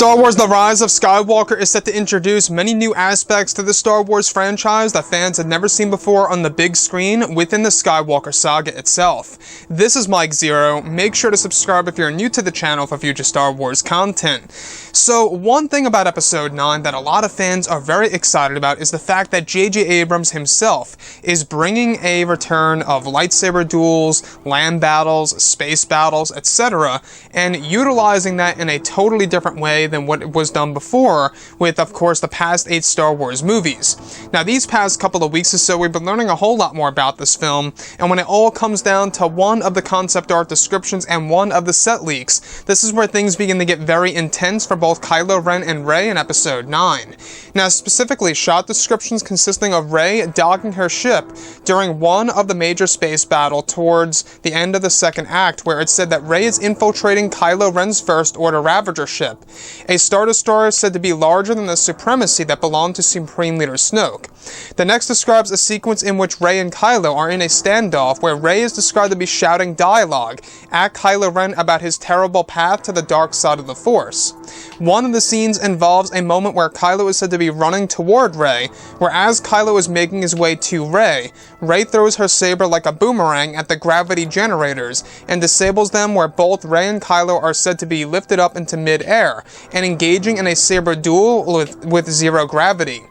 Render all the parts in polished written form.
Star Wars: The Rise of Skywalker is set to introduce many new aspects to the Star Wars franchise that fans had never seen before on the big screen within the Skywalker saga itself. This is Mike Zero. Make sure to subscribe if you're new to the channel for future Star Wars content. So, one thing about Episode 9 that a lot of fans are very excited about is the fact that J.J. Abrams himself is bringing a return of lightsaber duels, land battles, space battles, etc., and utilizing that in a totally different way than what was done before with, of course, the past 8 Star Wars movies. Now, these past couple of weeks or so, we've been learning a whole lot more about this film, and when it all comes down to one of the concept art descriptions and one of the set leaks, this is where things begin to get very intense for both Kylo Ren and Rey in Episode 9. Now, specifically, shot descriptions consisting of Rey docking her ship during one of the major space battle towards the end of the second act, where it said that Rey is infiltrating Kylo Ren's First Order Ravager ship, a Star Destroyer said to be larger than the Supremacy that belonged to Supreme Leader Snoke. The next describes a sequence in which Rey and Kylo are in a standoff where Rey is described to be shouting dialogue at Kylo Ren about his terrible path to the dark side of the Force. One of the scenes involves a moment where Kylo is said to be running toward Rey, where as Kylo is making his way to Rey, Rey throws her saber like a boomerang at the gravity generators and disables them, where both Rey and Kylo are said to be lifted up into mid-air and engaging in a saber duel with zero gravity.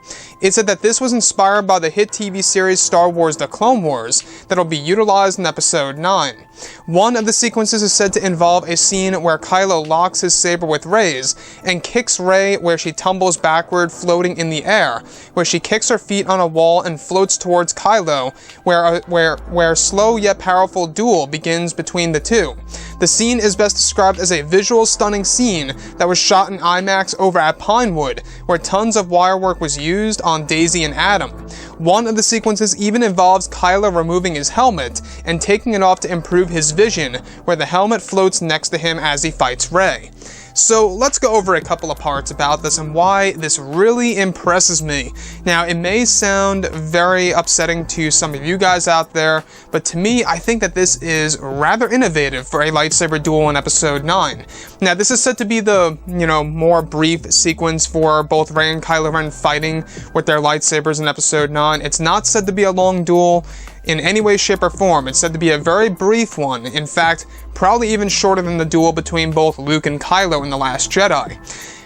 It said that this was inspired by the hit TV series Star Wars: The Clone Wars that will be utilized in Episode 9. One of the sequences is said to involve a scene where Kylo locks his saber with REY'S and kicks Rey where she tumbles backward, floating in the air, where she kicks her feet on a wall and floats towards Kylo, where slow yet powerful duel begins between the two. The scene is best described as a visual stunning scene that was shot in IMAX over at Pinewood, where tons of wire work was used on Daisy and Adam. One of the sequences even involves Kylo removing his helmet and taking it off to improve his vision, where the helmet floats next to him as he fights Rey. So let's go over a couple of parts about this and why this really impresses me. Now, it may sound very upsetting to some of you guys out there, but to me, I think that this is rather innovative for a lightsaber duel in Episode 9. Now, this is said to be the, more brief sequence for both Rey and Kylo Ren fighting with their lightsabers in Episode 9. It's not said to be a long duel in any way, shape, or form. It's said to be a very brief one. In fact, probably even shorter than the duel between both Luke and Kylo in The Last Jedi.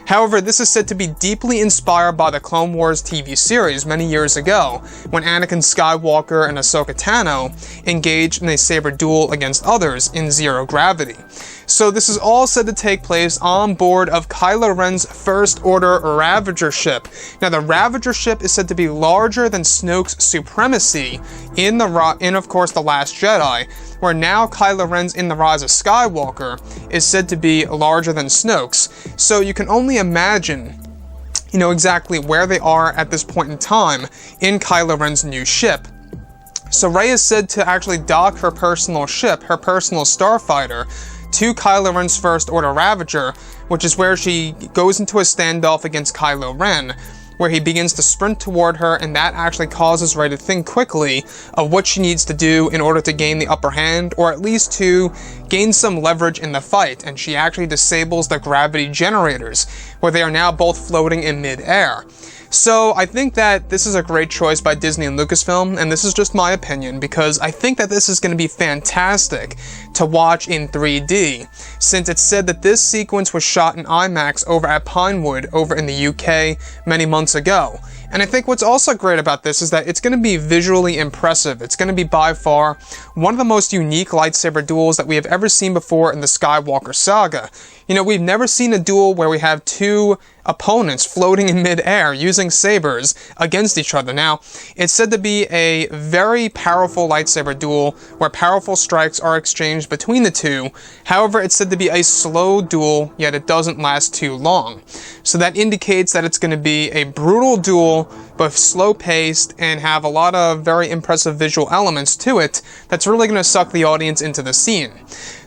However, this is said to be deeply inspired by the Clone Wars TV series many years ago, when Anakin Skywalker and Ahsoka Tano engaged in a saber duel against others in zero gravity. So this is all said to take place on board of Kylo Ren's First Order Ravager ship. Now, the Ravager ship is said to be larger than Snoke's Supremacy in of course, The Last Jedi, where now Kylo Ren's in The Rise of Skywalker is said to be larger than Snoke's. So you can only imagine exactly where they are at this point in time in Kylo Ren's new ship. So Rey is said to actually dock her personal ship, her personal starfighter, to Kylo Ren's First Order Ravager, which is where she goes into a standoff against Kylo Ren, where he begins to sprint toward her, and that actually causes Rey to think quickly of what she needs to do in order to gain the upper hand, or at least to gain some leverage in the fight, and she actually disables the gravity generators, where they are now both floating in mid-air. So I think that this is a great choice by Disney and Lucasfilm, and this is just my opinion, because I think that this is going to be fantastic to watch in 3D, since it's said that this sequence was shot in IMAX over at Pinewood over in the UK many months ago. And I think what's also great about this is that it's going to be visually impressive. It's going to be by far one of the most unique lightsaber duels that we have ever seen before in the Skywalker saga. We've never seen a duel where we have two opponents floating in mid-air using sabers against each other. Now, it's said to be a very powerful lightsaber duel where powerful strikes are exchanged between the two. However, it's said to be a slow duel, yet it doesn't last too long. So that indicates that it's going to be a brutal duel, but slow-paced, and have a lot of very impressive visual elements to it that's really going to suck the audience into the scene.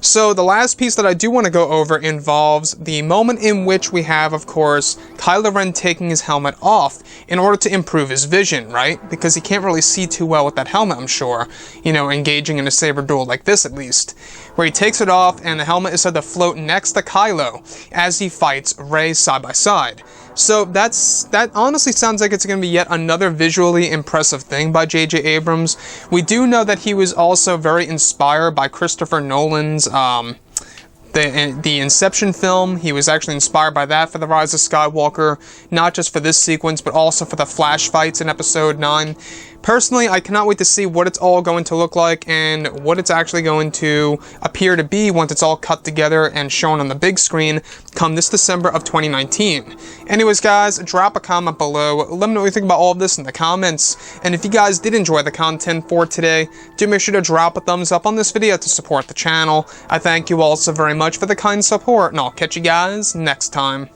So the last piece that I do want to go over involves the moment in which we have, of course, Kylo Ren taking his helmet off in order to improve his vision, right? Because he can't really see too well with that helmet, I'm sure, you know, engaging in a saber duel like this at least, where he takes it off and the helmet is said to float next to Kylo as he fights Rey side by side. So that honestly sounds like it's going to be yet another visually impressive thing by J.J. Abrams. We do know that he was also very inspired by Christopher Nolan's the Inception film. He was actually inspired by that for the Rise of Skywalker, not just for this sequence, but also for the flash fights in Episode 9. Personally, I cannot wait to see what it's all going to look like and what it's actually going to appear to be once it's all cut together and shown on the big screen come this December of 2019. Anyways, guys, drop a comment below. Let me know what you think about all of this in the comments. And if you guys did enjoy the content for today, do make sure to drop a thumbs up on this video to support the channel. I thank you all so very much for the kind support, and I'll catch you guys next time.